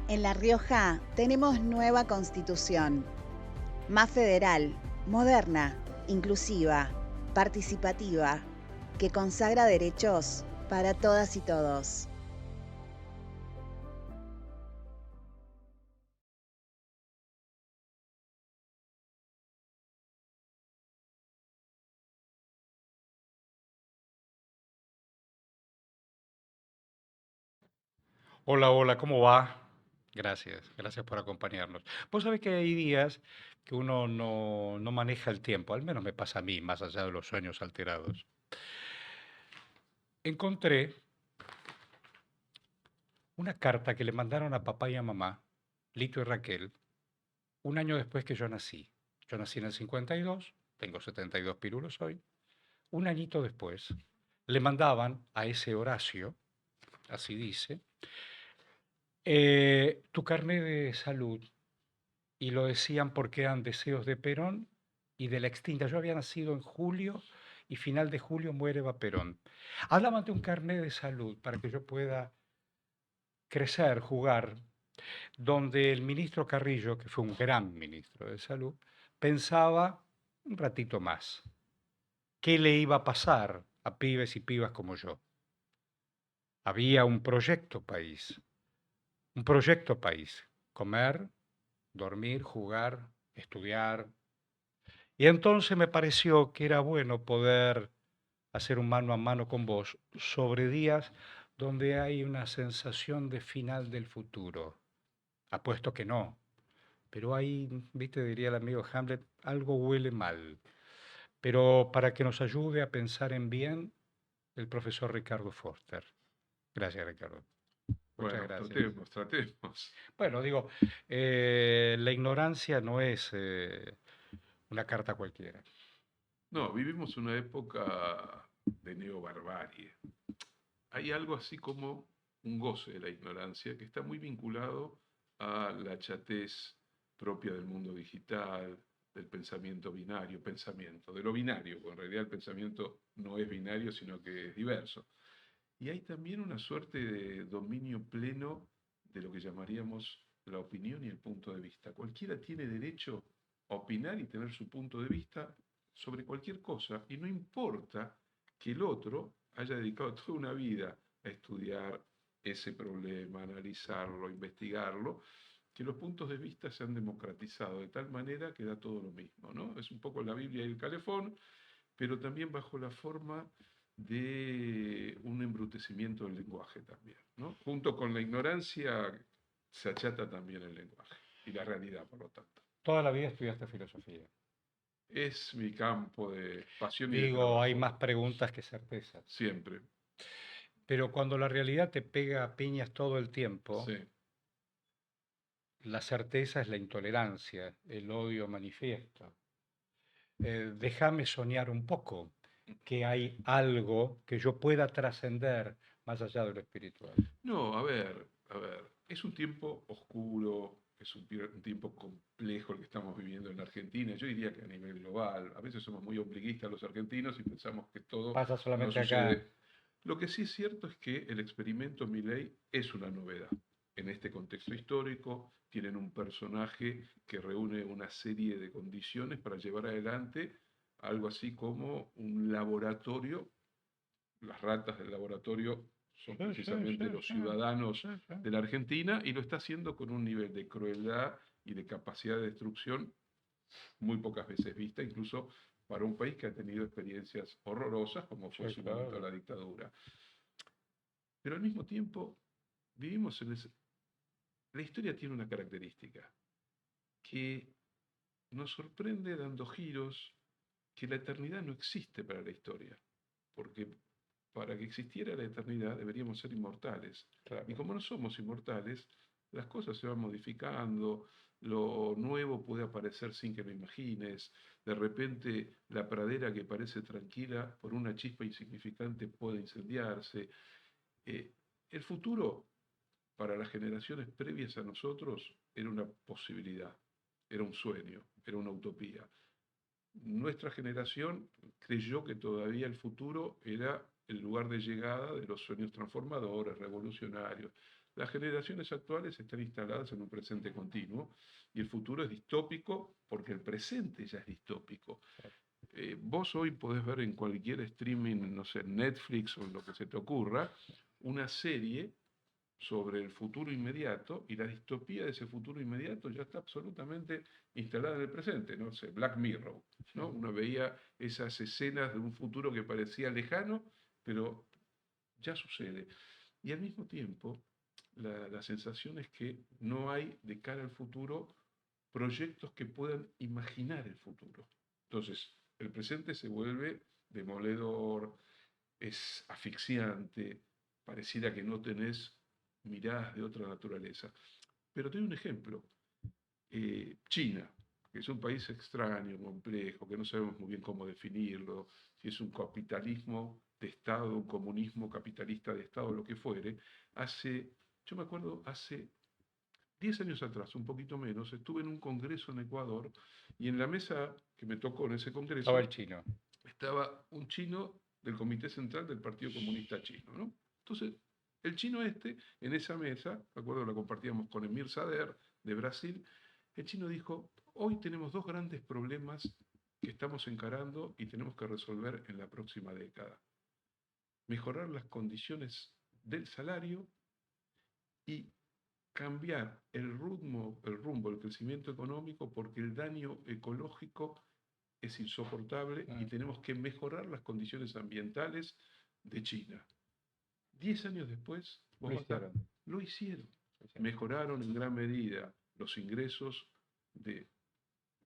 En La Rioja tenemos nueva constitución, más federal, moderna, inclusiva, participativa, que consagra derechos para todas y todos. Hola, hola, ¿cómo va? Gracias, gracias por acompañarnos. Vos sabés que hay días que uno no maneja el tiempo, al menos me pasa a mí, más allá de los sueños alterados. Encontré una carta que le mandaron a papá y a mamá, Lito y Raquel, un año después que yo nací. Yo nací en el 52, tengo 72 pirulos hoy. Un añito después, le mandaban a ese Horacio, así dice, tu carnet de salud. Y lo decían porque eran deseos de Perón y de la extinta. Yo había nacido en julio y final de julio muere Eva Perón. Hablaban de un carnet de salud para que yo pueda crecer, jugar, donde el ministro Carrillo, que fue un gran ministro de salud, pensaba un ratito más. ¿Qué le iba a pasar a pibes y pibas como yo? Había un proyecto país, comer, dormir, jugar, estudiar. Y entonces me pareció que era bueno poder hacer un mano a mano con vos sobre días donde hay una sensación de final del futuro. Apuesto que no, pero ahí, viste, diría el amigo Hamlet, algo huele mal. Pero para que nos ayude a pensar en bien, el profesor Ricardo Foster. Gracias, Ricardo. Muchas Bueno, gracias. tratemos, tratemos. Bueno, digo, la ignorancia no es una carta cualquiera. No, vivimos una época de neobarbarie. Hay algo así como un goce de la ignorancia que está muy vinculado a la chatez propia del mundo digital, del pensamiento binario, de lo binario, porque en realidad el pensamiento no es binario, sino que es diverso. Y hay también una suerte de dominio pleno de lo que llamaríamos la opinión y el punto de vista. Cualquiera tiene derecho a opinar y tener su punto de vista sobre cualquier cosa, y no importa que el otro haya dedicado toda una vida a estudiar ese problema, analizarlo, investigarlo, que los puntos de vista se han democratizado de tal manera que da todo lo mismo, ¿no? Es un poco la Biblia y el calefón, pero también bajo la forma de un embrutecimiento del lenguaje también, ¿no? Junto con la ignorancia se achata también el lenguaje y la realidad, por lo tanto. Toda la vida estudiaste filosofía. Es mi campo de pasión y de Digo, hay trabajo, más preguntas que certezas. siempre. Pero cuando la realidad te pega a piñas todo el tiempo, Sí. la certeza es la intolerancia, el odio manifiesto. Déjame soñar un poco que hay algo que yo pueda trascender más allá de lo espiritual. No, a ver, es un tiempo oscuro, es un tiempo complejo el que estamos viviendo en la Argentina, yo diría que a nivel global, a veces somos muy ombliguistas los argentinos y pensamos que todo Pasa nos solamente acá. sucede. Lo que sí es cierto es que el experimento Milei es una novedad. En este contexto histórico tienen un personaje que reúne una serie de condiciones para llevar adelante algo así como un laboratorio. Las ratas del laboratorio son Sí, sí, precisamente sí, los sí, ciudadanos sí, sí. de la Argentina, y lo está haciendo con un nivel de crueldad y de capacidad de destrucción muy pocas veces vista, incluso para un país que ha tenido experiencias horrorosas como fue en Sí, su momento claro. la dictadura. Pero al mismo tiempo vivimos en la historia tiene una característica que nos sorprende dando giros, que la eternidad no existe para la historia, porque para que existiera la eternidad deberíamos ser inmortales. Y Claro. como no somos inmortales, las cosas se van modificando, lo nuevo puede aparecer sin que lo imagines, de repente la pradera que parece tranquila por una chispa insignificante puede incendiarse. Eh, el futuro para las generaciones previas a nosotros era una posibilidad, era un sueño, era una utopía. Nuestra generación creyó que todavía el futuro era el lugar de llegada de los sueños transformadores, revolucionarios. Las generaciones actuales están instaladas en un presente continuo y el futuro es distópico porque el presente ya es distópico. Vos hoy podés ver en cualquier streaming, no sé, Netflix o en lo que se te ocurra, una serie sobre el futuro inmediato y la distopía de ese futuro inmediato ya está absolutamente instalada en el presente, no sé, Black Mirror, ¿no? Uno veía esas escenas de un futuro que parecía lejano, pero ya sucede. Y al mismo tiempo, la sensación es que no hay de cara al futuro proyectos que puedan imaginar el futuro. Entonces, el presente se vuelve demoledor, es asfixiante, pareciera que no tenés miradas de otra naturaleza. Pero te doy un ejemplo. China, que es un país extraño, complejo, que no sabemos muy bien cómo definirlo, si es un capitalismo de Estado, un comunismo capitalista de Estado, lo que fuere, yo me acuerdo, hace 10 años atrás, un poquito menos, estuve en un congreso en Ecuador y en la mesa que me tocó en ese Estaba el congreso chino. estaba un chino del Comité Central del Partido Comunista Chino, ¿no? Entonces, el chino en esa mesa, me acuerdo la compartíamos con Emir Sader de Brasil, el chino dijo, hoy tenemos dos grandes problemas que estamos encarando y tenemos que resolver en la próxima década. Mejorar las condiciones del salario y cambiar el rumbo del crecimiento económico porque el daño ecológico es insoportable y tenemos que mejorar las condiciones ambientales de China. 10 años después, Lo hicieron. lo hicieron. Mejoraron en gran medida los ingresos de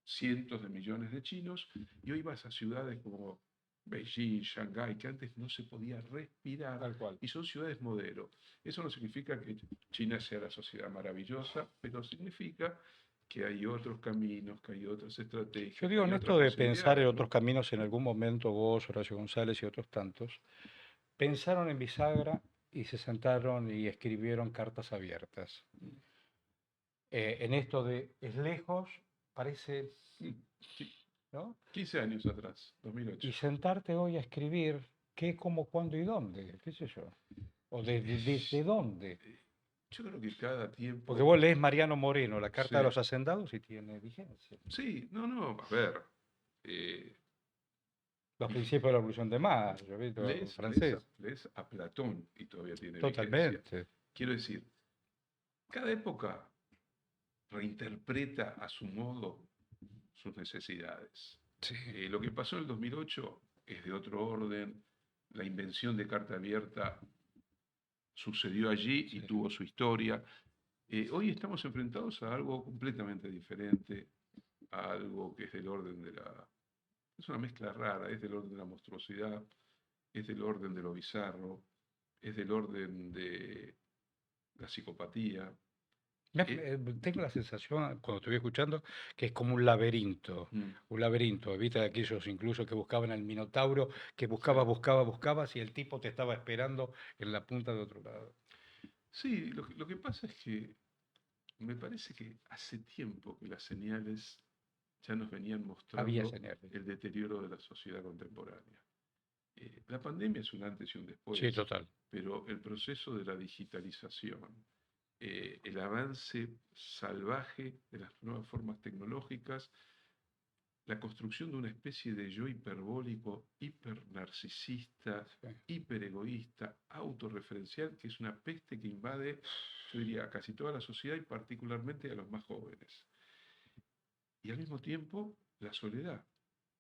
cientos de millones de chinos y hoy vas a ciudades como Beijing, Shanghái, que antes no se podía respirar, Tal cual. y son ciudades modelo. Eso no significa que China sea la sociedad maravillosa, pero significa que hay otros caminos, que hay otras estrategias. Yo digo, que en hay esto otras de pensar en posibilidades, otros ¿no? caminos, en algún momento vos, Horacio González y otros tantos, pensaron en bisagra y se sentaron y escribieron cartas abiertas. En esto de es lejos, parece, Sí, ¿no? 15 años atrás, 2008. Y sentarte hoy a escribir qué, cómo, cuándo y dónde, qué sé yo. O desde dónde. Yo creo que cada Porque tiempo... vos lees Mariano Moreno, la Carta de Sí, los Hacendados, y tiene vigencia. sí, no, a ver. eh, Los principios de la Revolución de Mayo, ¿viste? Francés. lees a Platón y todavía tiene vigencia. Totalmente. Quiero decir, cada época reinterpreta a su modo sus necesidades. Sí. Lo que pasó en el 2008 es de otro orden. La invención de carta abierta sucedió allí y Sí. tuvo su historia. Hoy estamos enfrentados a algo completamente diferente, a algo que es del orden de la... Es una mezcla rara, es del orden de la monstruosidad, es del orden de lo bizarro, es del orden de la psicopatía. Tengo la sensación, cuando te voy escuchando, que es como Mm, un laberinto, ¿viste? De aquellos incluso que buscaban al Minotauro, que sí. buscabas y el tipo te estaba esperando en la punta de otro lado. Sí, lo que pasa es que me parece que hace tiempo que las señales ya nos venían Había mostrando señales. el deterioro de la sociedad contemporánea. La pandemia es un antes y un Sí, después, total. pero el proceso de la digitalización, el avance salvaje de las nuevas formas tecnológicas, la construcción de una especie de yo hiperbólico, hipernarcisista, Sí. hiperegoísta, autorreferencial, que es una peste que invade, yo diría, a casi toda la sociedad y particularmente a los más jóvenes. Y al mismo tiempo, la soledad,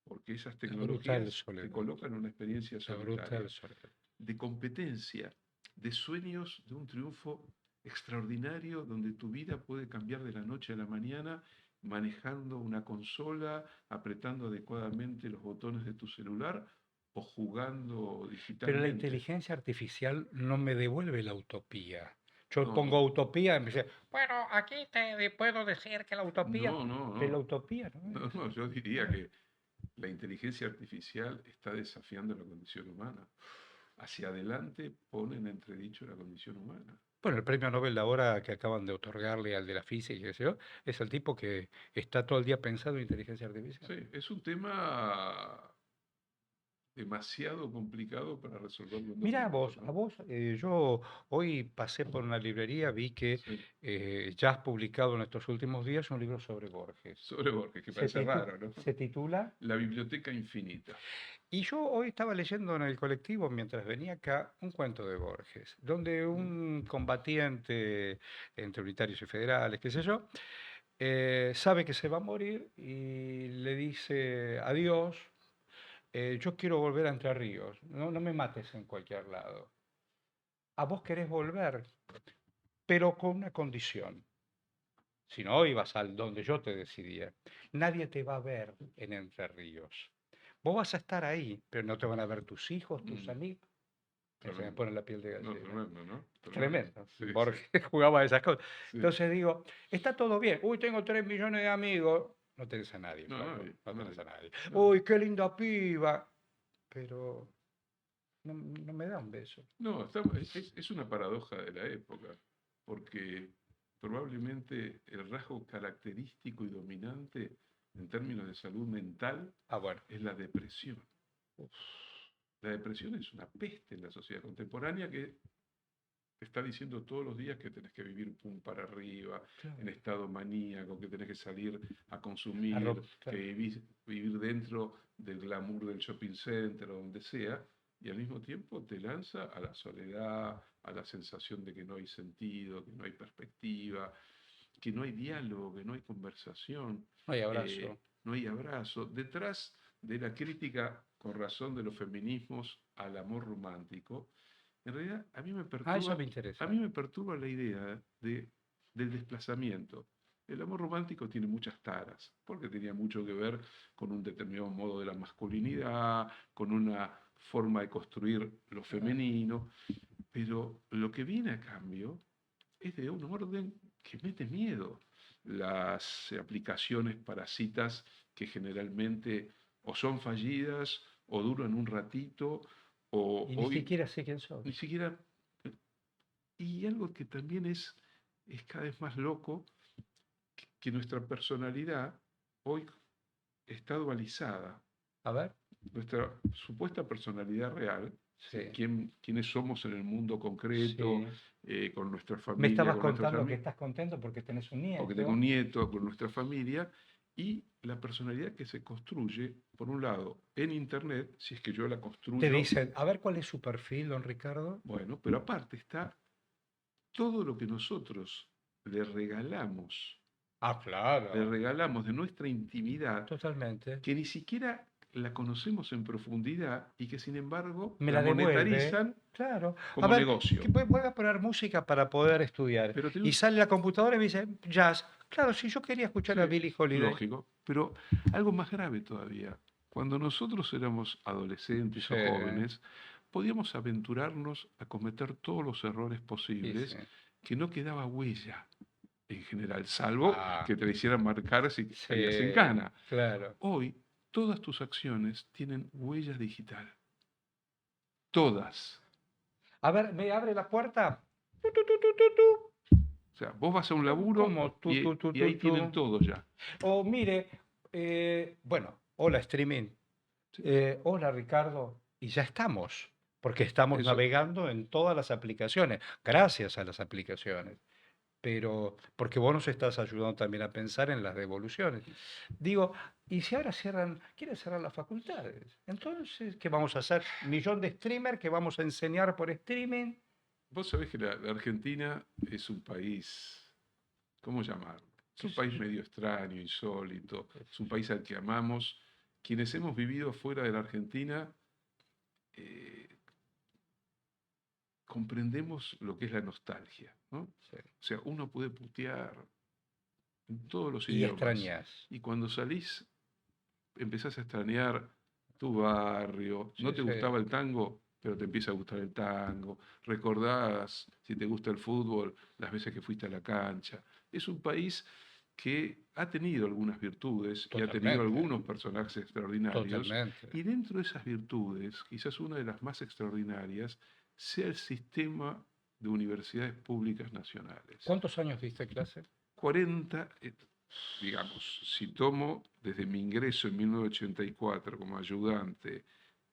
porque esas La brutal tecnologías te soledad. colocan en una experiencia La brutal solitaria, soledad. de competencia, de sueños de un triunfo extraordinario donde tu vida puede cambiar de la noche a la mañana manejando una consola, apretando adecuadamente los botones de tu celular o jugando Pero la digitalmente. inteligencia artificial no me devuelve la utopía. Yo No, pongo no, utopía y me dice, bueno, aquí puedo decir que la utopía, no, no, pero la no. utopía no No, es. no, yo diría que la inteligencia artificial está desafiando la condición humana. Hacia adelante pone en entredicho la condición humana. Bueno, el premio Nobel de ahora que acaban de otorgarle al de la física y qué sé yo, es el tipo que está todo el día pensando en inteligencia artificial. Sí, es un tema demasiado complicado para resolverlo en dos Mirá minutos, a ¿no? vos, yo hoy pasé por una librería, vi que Sí. ya has publicado en estos últimos días un libro sobre Borges. Sobre Borges, que Se, parece titu- raro, ¿no? se titula, La biblioteca infinita. y yo hoy estaba leyendo en el colectivo mientras venía acá un cuento de Borges, donde Mm. un combatiente entre unitarios y federales, qué sé yo, sabe que se va a morir y le dice adiós, yo quiero volver a Entre Ríos, no me mates en cualquier lado. A vos querés volver, pero con una condición. Si no, ibas al donde yo te decidía. Nadie te va a ver en Entre Ríos. Vos vas a estar ahí, pero no te van a ver tus hijos, tus Mm, amigos. Se me tremendo. pone la piel de No, gallina. tremendo, ¿no? Tremendo. Tremendo. Sí, sí, Borges jugaba a esas cosas. sí. Entonces digo, está todo bien. Uy, tengo 3 millones de amigos. No tenés a nadie, No, flaco. nadie, No tenés nadie. a nadie. No, Uy, qué linda piba. Pero no me da un beso. no, es una paradoja de la época, porque probablemente el rasgo característico y dominante en términos de salud mental Ah, bueno. es la depresión. La depresión es una peste en la sociedad contemporánea que te está diciendo todos los días que tenés que vivir pum para arriba, en Claro. estado maníaco, que tenés que salir a Claro. consumir, que vivir dentro del glamour del shopping center o donde sea, y al mismo tiempo te lanza a la soledad, a la sensación de que no hay sentido, que no hay perspectiva, que no hay diálogo, que no hay conversación, No hay abrazo. no hay abrazo. Detrás de la crítica, con razón, de los feminismos al amor romántico, en realidad Ah, eso me a interesa. mí me perturba la idea del desplazamiento. El amor romántico tiene muchas taras, porque tenía mucho que ver con un determinado modo de la masculinidad, con una forma de construir lo femenino, pero lo que viene a cambio es de un orden que mete miedo. Las aplicaciones para citas que generalmente o son fallidas o duran un ratito o Y ni hoy siquiera sé quién sos. ni siquiera... Y algo que también es cada vez más loco, que nuestra personalidad hoy está dualizada. A ver. Nuestra supuesta personalidad real, ¿sí? Sí, Quiénes somos en el mundo concreto, sí. con nuestra Me familia, estabas con nuestros contando que amigos, estás contento porque tenés un porque tengo un nieto. nieto, con nuestra familia, y la personalidad que se construye, por un lado, en Internet, si es que yo la Te construyo, dicen, a ver cuál es su perfil, don Ricardo. bueno, pero aparte está todo lo que nosotros le regalamos, Ah, le claro. regalamos de nuestra intimidad, Totalmente. que ni siquiera la conocemos en profundidad y que sin embargo Me la la devuelve. monetarizan Claro. A como ver, negocio. voy a poner música para poder estudiar. Pero Y sale la computadora y me dice, jazz. Claro, si yo quería escuchar a sí, Billie Holiday. lógico, pero algo más grave todavía. Cuando nosotros éramos adolescentes Sí, o jóvenes, podíamos aventurarnos a cometer todos los errores y sí. posibles que no quedaba huella en general, salvo Ah, que te la hicieran marcar si caías en sí, cana. claro. Hoy, todas tus acciones tienen huella digital. Todas. A ver, ¿me abre la puerta? Tu, tu, tu, tu, tu, tu. O sea, vos vas a un laburo ¿Cómo? Tu, tu, tu, y tu, ahí tu. tienen todo ya. O mire, bueno, hola streaming, Sí, hola Ricardo, y ya estamos, porque estamos eso, navegando en todas las aplicaciones, gracias a las aplicaciones, pero porque vos nos estás ayudando también a pensar en las devoluciones. Digo, ¿y si ahora quieren cerrar las facultades? Entonces, ¿qué vamos a hacer? ¿Millón de streamers que vamos a enseñar por streaming? vos sabés que la Argentina es un país, ¿cómo llamarlo? Es ¿Qué un sé país yo? medio extraño, insólito, es un país al que amamos. Quienes hemos vivido fuera de la Argentina, eh, comprendemos lo que es la nostalgia, ¿no? Sí. O sea, uno puede putear en todos los Y idiomas extrañas. y cuando salís empezás a extrañar tu barrio, no Sí, te sí, gustaba el tango, pero te empieza a gustar el tango, recordás, si te gusta el fútbol, las veces que fuiste a la cancha. Es un país que ha tenido algunas virtudes y ha tenido totalmente, algunos personajes extraordinarios, totalmente. y dentro de esas virtudes, quizás una de las más extraordinarias sea el sistema de universidades públicas nacionales. ¿Cuántos años diste clase? 40, digamos, si tomo desde mi ingreso en 1984 como ayudante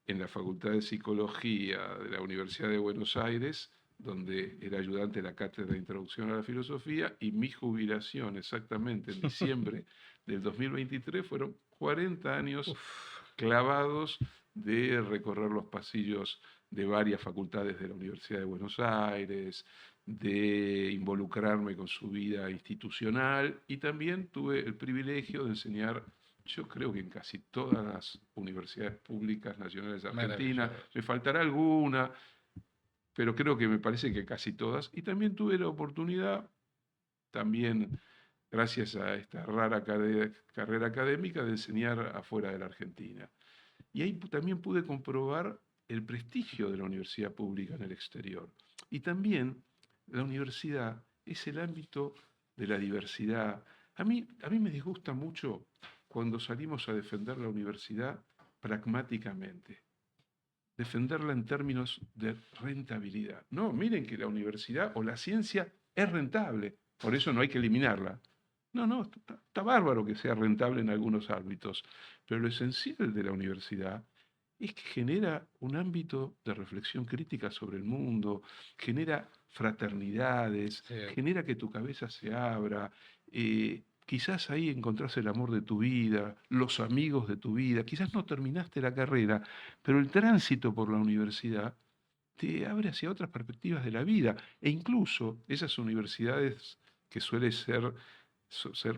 en la Facultad de Psicología de la Universidad de Buenos Aires, donde era ayudante de la Cátedra de Introducción a la Filosofía, y mi jubilación exactamente en diciembre del 2023 fueron 40 años clavados de recorrer los pasillos de varias facultades de la Universidad de Buenos Aires, de involucrarme con su vida institucional, y también tuve el privilegio de enseñar, yo creo que en casi todas las universidades públicas nacionales de Argentina. Maravilloso. Me faltará alguna, pero creo que me parece que casi todas. Y también tuve la oportunidad, también gracias a esta rara carrera académica, de enseñar afuera de la Argentina. Y ahí también pude comprobar el prestigio de la universidad pública en el exterior. Y también la universidad es el ámbito de la diversidad. A mí me disgusta mucho cuando salimos a defender la universidad pragmáticamente, defenderla en términos de rentabilidad. No, miren que la universidad o la ciencia es rentable, por eso no hay que eliminarla. No, está bárbaro que sea rentable en algunos ámbitos, pero lo esencial de la universidad es que genera un ámbito de reflexión crítica sobre el mundo, genera fraternidades, Sí. genera que tu cabeza se abra, quizás ahí encontrás el amor de tu vida, los amigos de tu vida, quizás no terminaste la carrera, pero el tránsito por la universidad te abre hacia otras perspectivas de la vida, e incluso esas universidades que suele ser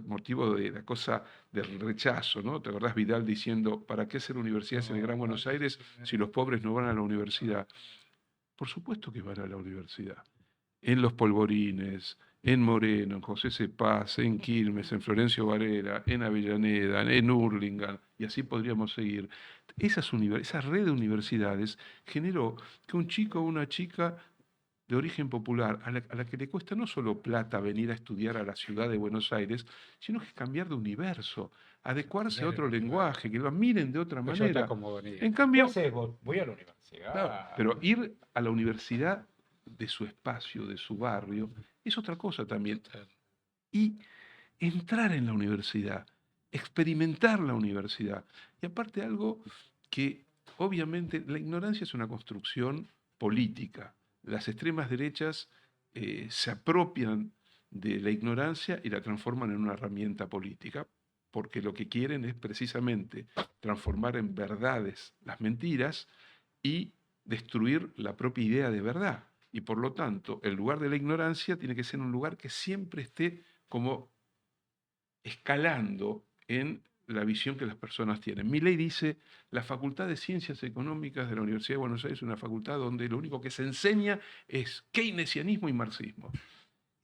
motivo de la cosa del rechazo, ¿no? ¿Te acordás Vidal diciendo, ¿para qué hacer universidades en el Gran Buenos Aires si los pobres no van a la universidad? Por supuesto que van a la universidad. En Los Polvorines, en Moreno, en José Cepaz, en Quilmes, en Florencio Varela, en Avellaneda, en Hurlingham, y así podríamos seguir. Esa red de universidades generó que un chico o una chica de origen popular, a la que le cuesta no solo plata venir a estudiar a la ciudad de Buenos Aires, sino que cambiar de universo, adecuarse a otro lenguaje, que lo miren de otra Que yo te manera. acomodaría. En ¿Qué cambio, haces vos? Voy a la universidad. claro, pero ir a la universidad de su espacio, de su barrio, es otra cosa también. Y entrar en la universidad, experimentar la universidad. Y aparte algo que obviamente la ignorancia es una construcción política. Las extremas derechas se apropian de la ignorancia y la transforman en una herramienta política, porque lo que quieren es precisamente transformar en verdades las mentiras y destruir la propia idea de verdad. Y por lo tanto, el lugar de la ignorancia tiene que ser un lugar que siempre esté como escalando en la visión que las personas tienen. Milei dice, la Facultad de Ciencias Económicas de la Universidad de Buenos Aires es una facultad donde lo único que se enseña es keynesianismo y marxismo.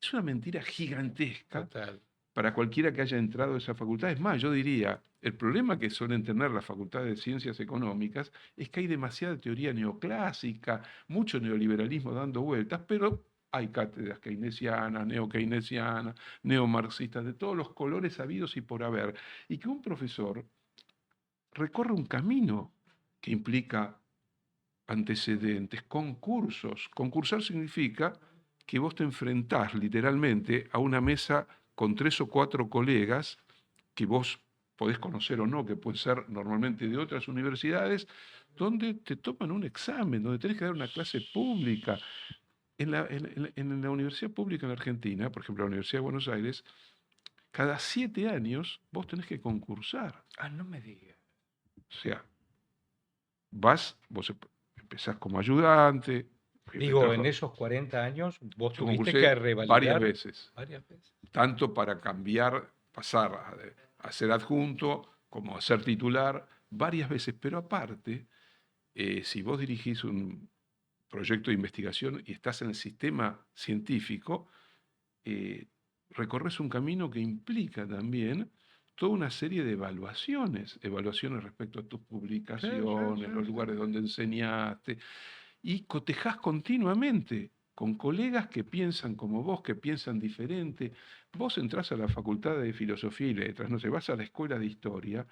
Es una mentira gigantesca. Total. Para cualquiera que haya entrado a esa facultad. Es más, yo diría, el problema que suelen tener las facultades de Ciencias Económicas es que hay demasiada teoría neoclásica, mucho neoliberalismo dando vueltas, pero hay cátedras keynesianas, neokeynesianas, neomarxistas, de todos los colores habidos y por haber. Y que un profesor recorre un camino que implica antecedentes, concursos. Concursar significa que vos te enfrentás literalmente a una mesa con 3 o 4 colegas que vos podés conocer o no, que pueden ser normalmente de otras universidades, donde te toman un examen, donde tenés que dar una clase pública. En la universidad pública en la Argentina, por ejemplo, la Universidad de Buenos Aires, cada 7 años vos tenés que concursar. Ah, no me digas. O sea, vos empezás como ayudante. Digo, en esos 40 años vos Yo tuviste concursé que revalidar varias veces, varias veces. tanto para cambiar, pasar a ser adjunto, como a ser titular, varias veces. Pero aparte, si vos dirigís un proyecto de investigación y estás en el sistema científico, recorres un camino que implica también toda una serie de evaluaciones respecto a tus publicaciones, los lugares donde enseñaste, y cotejás continuamente con colegas que piensan como vos, que piensan diferente. Vos entrás a la Facultad de Filosofía y Letras, no sé, vas a la Escuela de Historia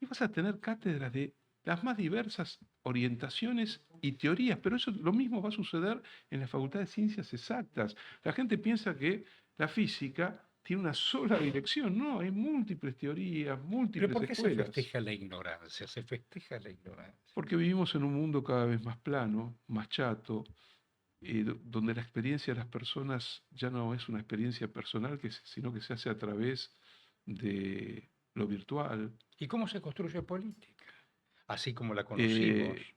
y vas a tener cátedras de las más diversas orientaciones y teorías, pero eso lo mismo va a suceder en la Facultad de Ciencias Exactas. La gente piensa que la física tiene una sola dirección. No, hay múltiples teorías, Pero múltiples ¿por qué se escuelas. festeja la ignorancia? Se festeja la ignorancia. Porque vivimos en un mundo cada vez más plano, más chato, donde la experiencia de las personas ya no es una experiencia personal, sino que se hace a través de lo virtual. ¿Y cómo se construye política? Así como la conocimos. Eh,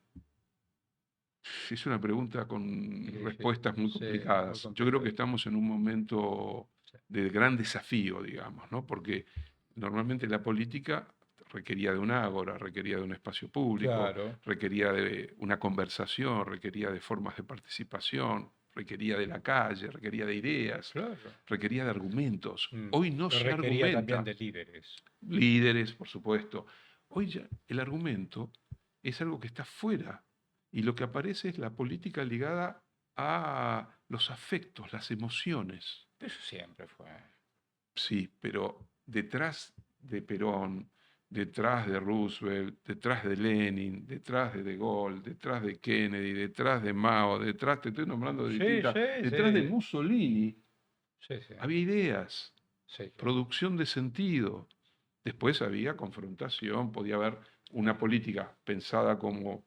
es una pregunta con Sí, respuestas muy sí, muy complicadas. Yo creo que complicado. estamos en un momento Sí. de gran desafío, digamos, ¿no? Porque normalmente la política requería de un ágora, requería de un espacio público, Claro, requería de una conversación, requería de formas de participación, requería de la calle, requería de ideas, claro. requería de argumentos. Mm. Hoy no Pero se requería también argumenta. de líderes. Líderes, por supuesto. Hoy ya el argumento es algo que está fuera y lo que aparece es la política ligada a los afectos, las emociones. Eso siempre fue. Sí, pero detrás de Perón, detrás de Roosevelt, detrás de Lenin, detrás de De Gaulle, detrás de Kennedy, detrás de Mao, detrás, te estoy nombrando de Sí, distintas, sí, detrás de sí. Mussolini, Sí, sí. había ideas, Sí, sí. producción de sentido. Después había confrontación, podía haber una política pensada como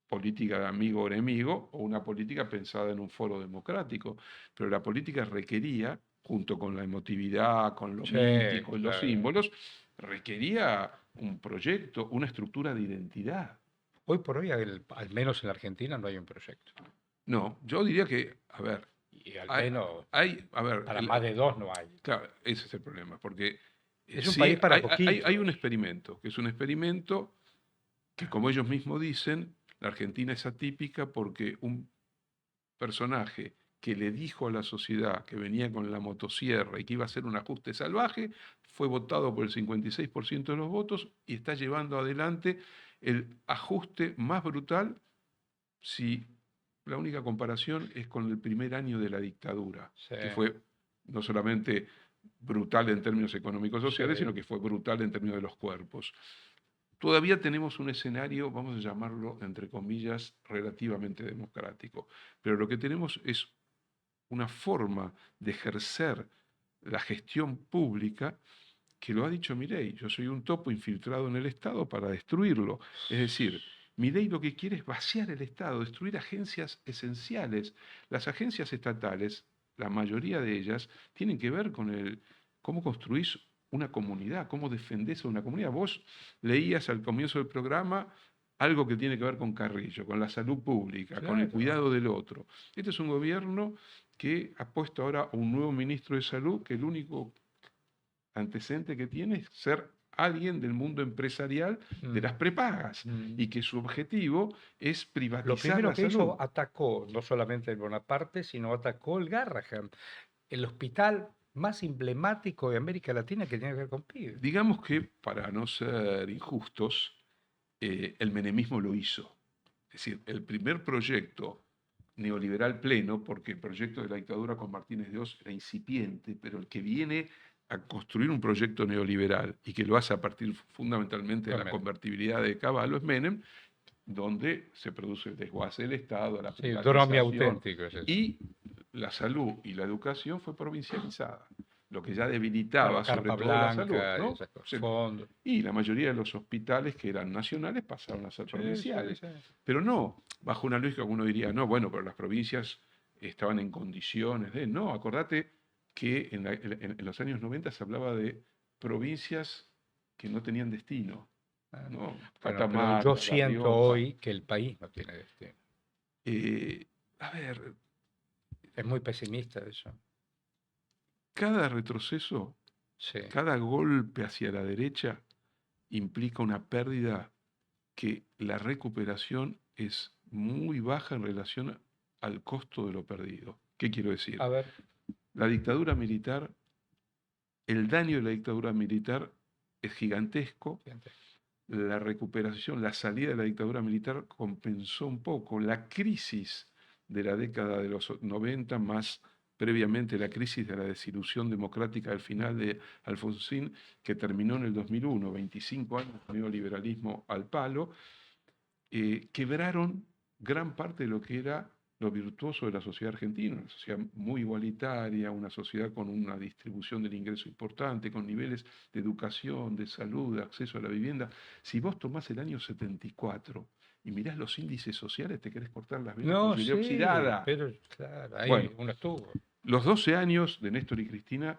política de amigo o enemigo o una política pensada en un foro democrático, pero la política requería, junto con la emotividad, con lo Sí, mítico y los claro. símbolos, requería un proyecto, una estructura de identidad. Hoy por hoy, al menos en la Argentina, no hay un proyecto. No, yo diría que, a ver, Y al hay, menos a ver, para más de dos no hay. claro, ese es el problema, porque Es un sí, país para hay un poquitos. experimento, que es un experimento que, como ellos mismos dicen, la Argentina es atípica porque un personaje que le dijo a la sociedad que venía con la motosierra y que iba a hacer un ajuste salvaje, fue votado por el 56% de los votos y está llevando adelante el ajuste más brutal si la única comparación es con el primer año de la dictadura, Sí, que fue no solamente brutal en términos económicos sociales, sí. sino que fue brutal en términos de los cuerpos. Todavía tenemos un escenario, vamos a llamarlo, entre comillas, relativamente democrático, pero lo que tenemos es una forma de ejercer la gestión pública que lo ha dicho Milei. Yo soy un topo infiltrado en el Estado para destruirlo. Es decir, Milei lo que quiere es vaciar el Estado, destruir agencias esenciales. Las agencias estatales, la mayoría de ellas, tienen que ver con cómo construís una comunidad, cómo defendés a una comunidad. Vos leías al comienzo del programa algo que tiene que ver con Carrillo, con la salud pública, con el Claro. cuidado del otro. Este es un gobierno que ha puesto ahora a un nuevo ministro de salud que el único antecedente que tiene es ser alguien del mundo empresarial de las Mm, prepagas mm. y que su objetivo es Lo privatizar primero la que salud. hizo, atacó no solamente el Bonaparte, sino atacó el Garrahan, el hospital más emblemático de América Latina que tiene que ver con pibes. Digamos que, para no ser injustos, el menemismo lo hizo. Es decir, el primer proyecto neoliberal pleno, porque el proyecto de la dictadura con Martínez de Oz era incipiente, pero el que viene a construir un proyecto neoliberal y que lo hace a partir fundamentalmente de la Totalmente. convertibilidad de Caballo es Menem, donde se produce el desguace del Estado, la Sí, Dromi privatización auténtico es eso. y la salud y la educación fue provincializada, lo que ya Claro, debilitaba sobre Carpa todo la salud, Blanca y ¿no? esas cosas. Fondo. Y la mayoría de los hospitales que eran nacionales pasaron a ser Sí, sí, provinciales, sí. pero no, bajo una lógica que uno diría, no, bueno, pero las provincias estaban en condiciones de... No, acordate que en los años 90 se hablaba de provincias que no tenían destino, Ah, ¿no? bueno, pero yo Catamarca, La siento Rioja. hoy que el país no tiene destino. Eh, a ver, Es muy pesimista eso. cada retroceso, Sí. cada golpe hacia la derecha implica una pérdida que la recuperación es muy baja en relación al costo de lo perdido. ¿Qué quiero decir? A ver, La dictadura militar, el daño de la dictadura militar es gigantesco. siguiente. La recuperación, la salida de la dictadura militar compensó un poco la crisis de la década de los 90, más previamente la crisis de la desilusión democrática del final de Alfonsín, que terminó en el 2001, 25 años de neoliberalismo al palo, quebraron gran parte de lo que era lo virtuoso de la sociedad argentina, una sociedad muy igualitaria, una sociedad con una distribución del ingreso importante, con niveles de educación, de salud, de acceso a la vivienda. Si vos tomás el año 74 y mirás los índices sociales, te querés cortar las venas con No, su idea sí, oxidada. pero claro, ahí Bueno, uno estuvo. los 12 años de Néstor y Cristina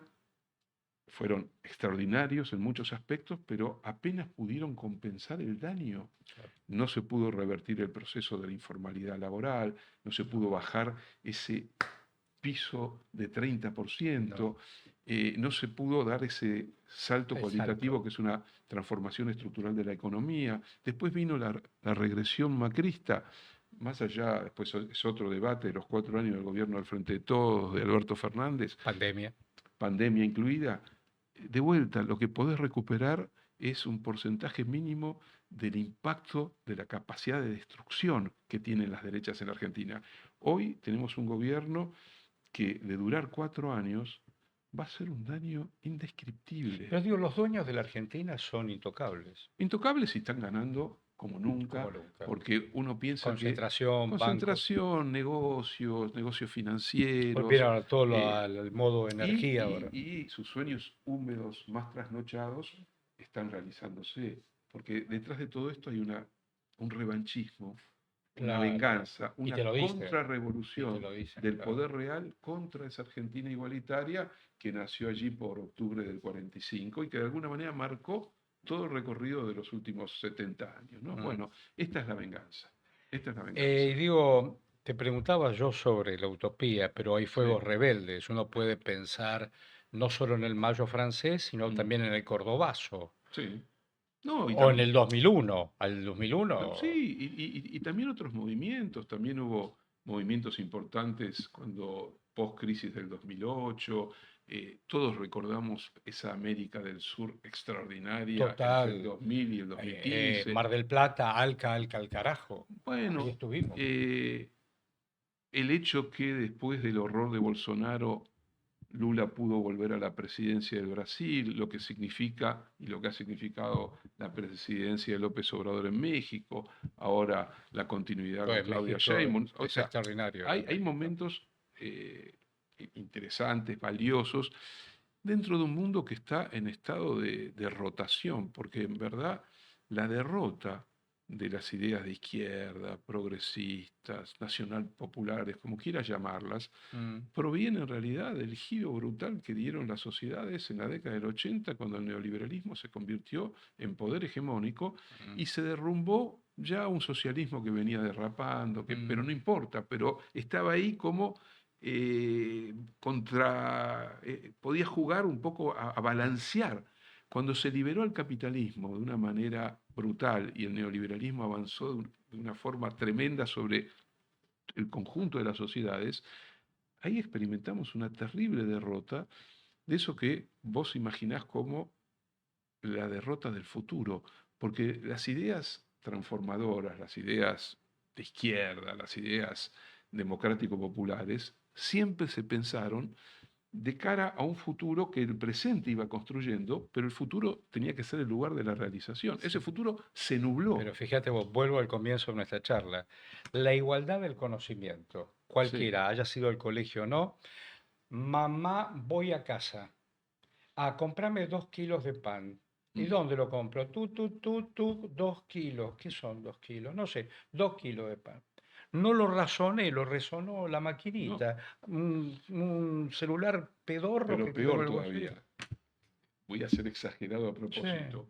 fueron extraordinarios en muchos aspectos, pero apenas pudieron compensar el daño. Claro. No se pudo revertir el proceso de la informalidad laboral, no se pudo bajar ese piso de 30%, no se pudo dar ese salto cualitativo Exacto. que es una transformación estructural de la economía. Después vino la regresión macrista, más allá, después es otro debate de los 4 años del gobierno del Frente de Todos, de Alberto Fernández, Pandemia. pandemia incluida. De vuelta, lo que podés recuperar es un porcentaje mínimo del impacto de la capacidad de destrucción que tienen las derechas en Argentina. Hoy tenemos un gobierno que de durar 4 años va a ser un daño indescriptible. Pero digo, los dueños de la Argentina son intocables, Intocables y están ganando como nunca, como nunca. porque uno piensa que Concentración, bancos. concentración, negocios financieros, Volvieron a todo eh, al modo energía ahora. y sus sueños húmedos más trasnochados están realizándose, porque detrás de todo esto hay un revanchismo, una Claro. venganza, Y una te lo dicen. Y te contrarrevolución lo dicen, del claro. poder real contra esa Argentina igualitaria que nació allí por octubre del 45 y que de alguna manera marcó todo el recorrido de los últimos 70 años, ¿no? Mm. Bueno, esta es la venganza. Esta es la venganza. Digo, te preguntaba yo sobre la utopía, pero hay Sí. fuegos rebeldes. Uno puede pensar no solo en el Mayo francés, sino Mm, también en el Cordobazo. sí. No, y O en también. el 2001. Al No, 2001. sí, y también otros movimientos, también hubo movimientos importantes cuando post-crisis del 2008, todos recordamos esa América del Sur extraordinaria entre el Total. 2000 y el 2015. Mar del Plata, Alca, Alca, al carajo. Ahí Bueno, estuvimos. el hecho que después del horror de Bolsonaro Lula pudo volver a la presidencia del Brasil, lo que significa y lo que ha significado la presidencia de López Obrador en México, ahora la continuidad con Pues Claudia México Sheinbaum. O es sea, extraordinario lo de hay México. momentos interesantes, valiosos, dentro de un mundo que está en estado de rotación, porque en verdad la derrota de las ideas de izquierda, progresistas, nacional populares, como quieras llamarlas, Mm, proviene en realidad del giro brutal que dieron las sociedades en la década del 80, cuando el neoliberalismo se convirtió en poder hegemónico mm, y se derrumbó ya un socialismo que venía derrapando, pero mm. no importa, pero estaba ahí como podía jugar un poco a balancear. Cuando se liberó el capitalismo de una manera brutal y el neoliberalismo avanzó de una forma tremenda sobre el conjunto de las sociedades, ahí experimentamos una terrible derrota de eso que vos imaginás como la derrota del futuro, porque las ideas transformadoras, las ideas de izquierda, las ideas democrático-populares, siempre se pensaron de cara a un futuro que el presente iba construyendo, pero el futuro tenía que ser el lugar de la realización. Ese Sí. futuro se nubló. Pero fíjate vos, vuelvo al comienzo de nuestra charla. La igualdad del conocimiento, Sí. cualquiera, haya sido el colegio o no. Mamá, voy a casa a comprarme 2 kilos de pan. ¿Y Mm. dónde lo compro? Tú, 2 kilos. ¿Qué son 2 kilos? No sé, 2 kilos de pan. No lo razoné, lo resonó la No, maquinita. Un celular pedorro pero que tengo en peor el bolsillo. todavía. Voy a ser exagerado a Sí, propósito.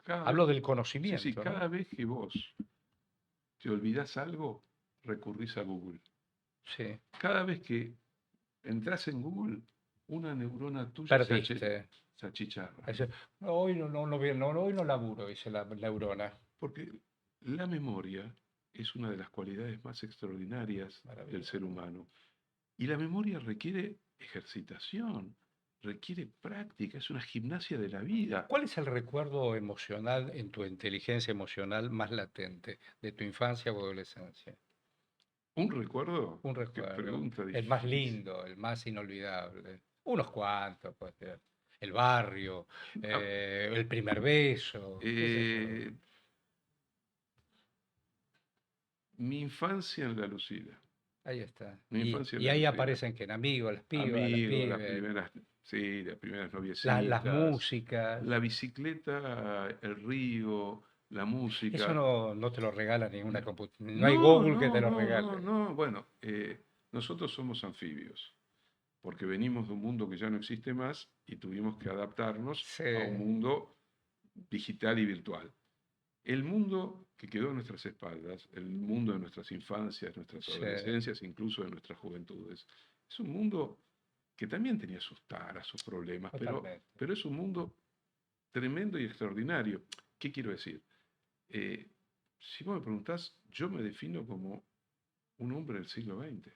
Cada vez hablo que, del sí, sí, conocimiento, ¿no? cada vez que vos te olvidás algo, recurrís a Google. Sí, Cada vez que entras en Google, una neurona tuya perdiste. se achicharra. Dice, hoy hoy no laburo, dice la neurona. Porque la memoria es una de las cualidades más extraordinarias del Maravilla. ser humano. Y la memoria requiere ejercitación, requiere práctica, es una gimnasia de la vida. ¿Cuál es el recuerdo emocional en tu inteligencia emocional más latente de tu infancia o adolescencia? Un recuerdo, Un qué recuerdo, pregunta el más difícil. lindo, el más inolvidable. Unos cuantos, puede ser. El barrio, Ah, el primer beso, qué sé yo. eh, Mi infancia en la Lucila. Ahí está. Mi infancia en Y la ahí Lucila. aparecen que amigos, las pibas, las Amigos, las pibes, primeras, sí, las primeras las noviecitas, músicas. la bicicleta, el río, la Eso música. no te lo regala ninguna computadora. No hay No, Google que no, te lo no, no, regale. no. Bueno, nosotros somos anfibios, porque venimos de un mundo que ya no existe más y tuvimos que adaptarnos Sí, a un mundo digital y virtual. El mundo que quedó a nuestras espaldas, el mundo de nuestras infancias, nuestras sí, adolescencias, incluso de nuestras juventudes, es un mundo que también tenía sus taras, sus problemas, totalmente. pero es un mundo tremendo y extraordinario. ¿Qué quiero decir? Eh, si vos me preguntás, yo me defino como un hombre del siglo XX.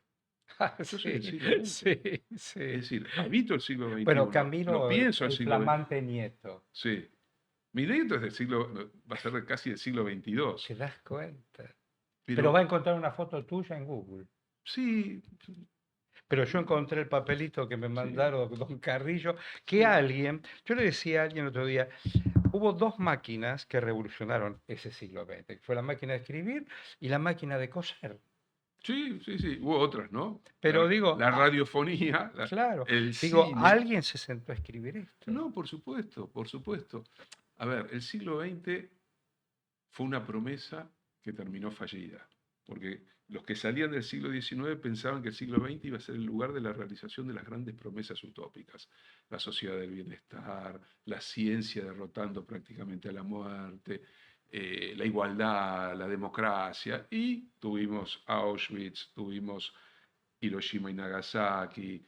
Yo soy del Sí, siglo XX. sí, Es sí. decir, habito el siglo Bueno, XXI, lo Camilo, pienso el el siglo XX. flamante nieto. Sí. Mi nieto es del siglo, va a ser casi del siglo XXII. ¿Te das cuenta? Pero va a Pero encontrar una foto tuya en Google. sí, Pero yo encontré el papelito que me sí, mandaron don Carrillo, que sí. alguien, yo le decía a alguien otro día, hubo dos máquinas que revolucionaron ese siglo XX, que fue la máquina de escribir y la máquina de coser. Sí, sí, sí. Hubo otras, ¿no? Pero digo, La radiofonía, claro, el digo, cine. alguien se sentó a escribir esto. No, por supuesto, por supuesto. A ver, el siglo XX fue una promesa que terminó fallida, porque los que salían del siglo XIX pensaban que el siglo XX iba a ser el lugar de la realización de las grandes promesas utópicas, la sociedad del bienestar, la ciencia derrotando prácticamente a la muerte, la igualdad, la democracia, y tuvimos Auschwitz, tuvimos Hiroshima y Nagasaki,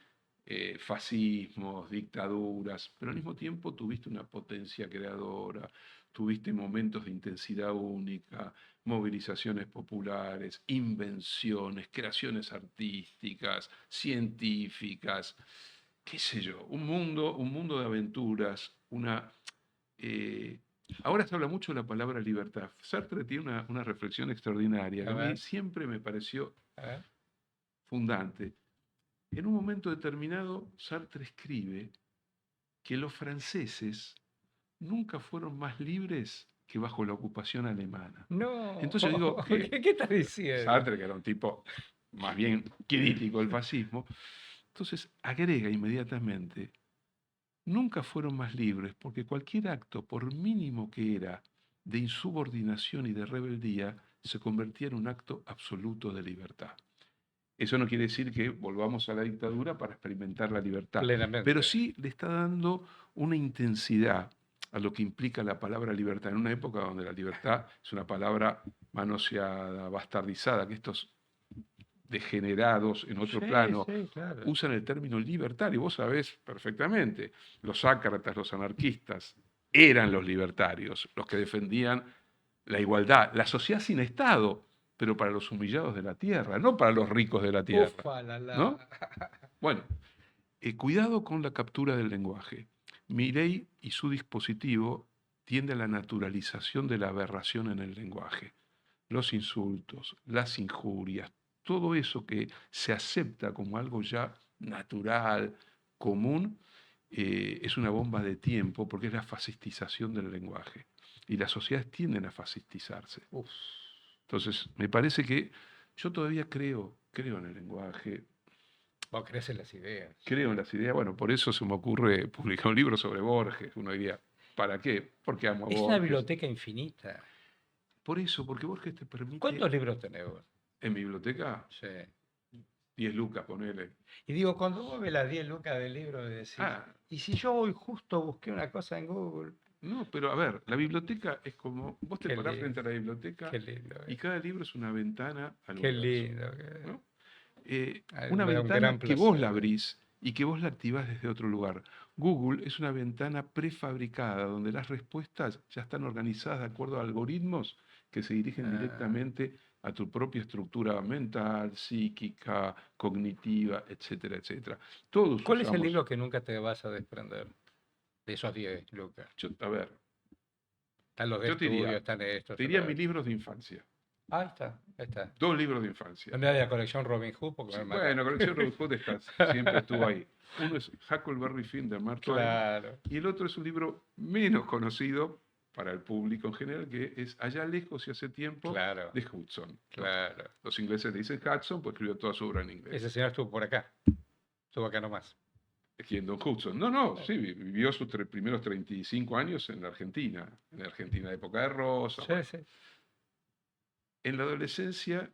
fascismos, dictaduras, pero al mismo tiempo tuviste una potencia creadora, tuviste momentos de intensidad única, movilizaciones populares, invenciones, creaciones artísticas, científicas, qué sé yo, un mundo de aventuras, eh, ahora se habla mucho de la palabra libertad. Sartre tiene una reflexión extraordinaria que A a mí ver, siempre me pareció a ver. fundante. En un momento determinado, Sartre escribe que los franceses nunca fueron más libres que bajo la ocupación alemana. No, Entonces yo digo que ¿qué estás diciendo? Sartre, que era un tipo más bien crítico del fascismo, entonces agrega inmediatamente, nunca fueron más libres porque cualquier acto, por mínimo que era, de insubordinación y de rebeldía, se convertía en un acto absoluto de libertad. Eso no quiere decir que volvamos a la dictadura para experimentar la libertad, pero Plenamente. sí le está dando una intensidad a lo que implica la palabra libertad, en una época donde la libertad es una palabra manoseada, bastardizada, que estos degenerados en otro Sí, plano sí, claro. usan el término libertario. Vos sabés perfectamente, los ácratas, los anarquistas, eran los libertarios, los que defendían la igualdad, la sociedad sin Estado, pero para los humillados de la tierra, no para los ricos de la tierra, Ufa, la. ¿no? Bueno, cuidado con la captura del lenguaje. Milei y su dispositivo tiende a la naturalización de la aberración en el lenguaje. Los insultos, las injurias, todo eso que se acepta como algo ya natural, común, es una bomba de tiempo porque es la fascistización del lenguaje. Y las sociedades tienden a fascistizarse. Uf. Entonces, me parece que yo todavía creo en el lenguaje, Vos crees en las ideas. creo en las ideas. Bueno, por eso se me ocurre publicar un libro sobre Borges. Uno diría, ¿para qué? Porque amo a Es una Borges. biblioteca infinita. Por eso, porque Borges te permite, ¿Cuántos libros tenés vos? en mi biblioteca, Sí. 10 lucas, ponele. Y digo, cuando vos ves las 10 lucas del libro, decís, Ah, ¿y si yo hoy justo busqué una cosa en Google? no, pero a ver, la biblioteca es como, vos te Qué parás lindo, frente a la biblioteca qué lindo. y cada libro es una ventana al Qué universo, lindo. ¿no? Una Me da un ventana gran que vos la placer. abrís y que vos la activás desde otro lugar. Google es una ventana prefabricada donde las respuestas ya están organizadas de acuerdo a algoritmos que se dirigen Ah, directamente a tu propia estructura mental, psíquica, cognitiva, etcétera, etcétera. Todos ¿cuál es el usamos, libro que nunca te vas a desprender de esos 10 lucas? a ver, Están los de yo te estudio, diría, están estos. te Están diría los mis libros de infancia. Ah, ahí está, ahí está. 2 libros de infancia. No me da la colección Robin Hood porque Sí, me mata. bueno, colección Robin Hood siempre estuvo ahí. Uno es Huckleberry Finn de Mark Twain Claro. y el otro es un libro menos conocido, para el público en general, que es Allá lejos y hace tiempo Claro, de Hudson, ¿no? claro. Los ingleses le dicen Hudson, pues escribió toda su obra en Ese inglés. señor estuvo por acá. Estuvo acá nomás. ¿Quién, Don Hudson? No, sí, vivió sus primeros 35 años en la Argentina, época de Rosa. Sí, Bueno. sí. En la adolescencia,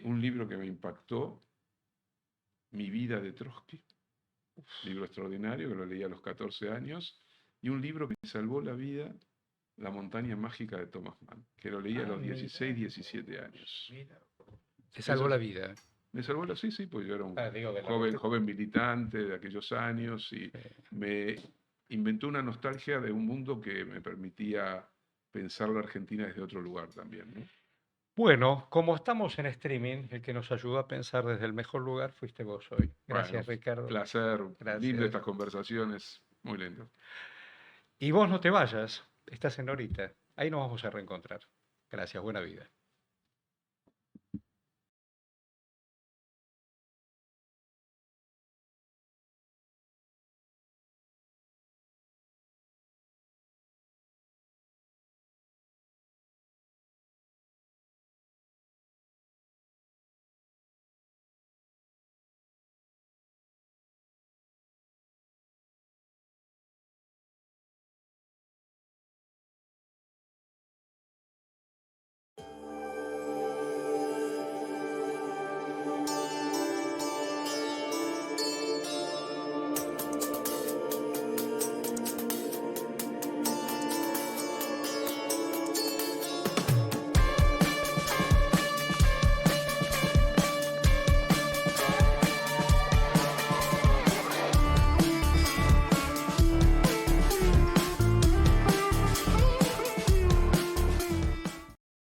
un libro que me impactó, Mi vida de Trotsky, libro extraordinario que lo leí a los 14 años, y un libro que me salvó la vida, La montaña mágica de Thomas Mann, que lo leí a los 16, 17 años. Te salvó Eso la es- vida. Me salvó la, sí, pues yo era un Digo, de la joven militante de aquellos años y me inventó una nostalgia de un mundo que me permitía pensar la Argentina desde otro lugar también, ¿no? Bueno, como estamos en streaming, el que nos ayudó a pensar desde el mejor lugar fuiste vos hoy. Gracias, Bueno, Ricardo. placer, lindo Gracias. estas conversaciones, muy lindo. Y vos no te vayas, estás en Horita. Ahí nos vamos a reencontrar. Gracias, buena vida.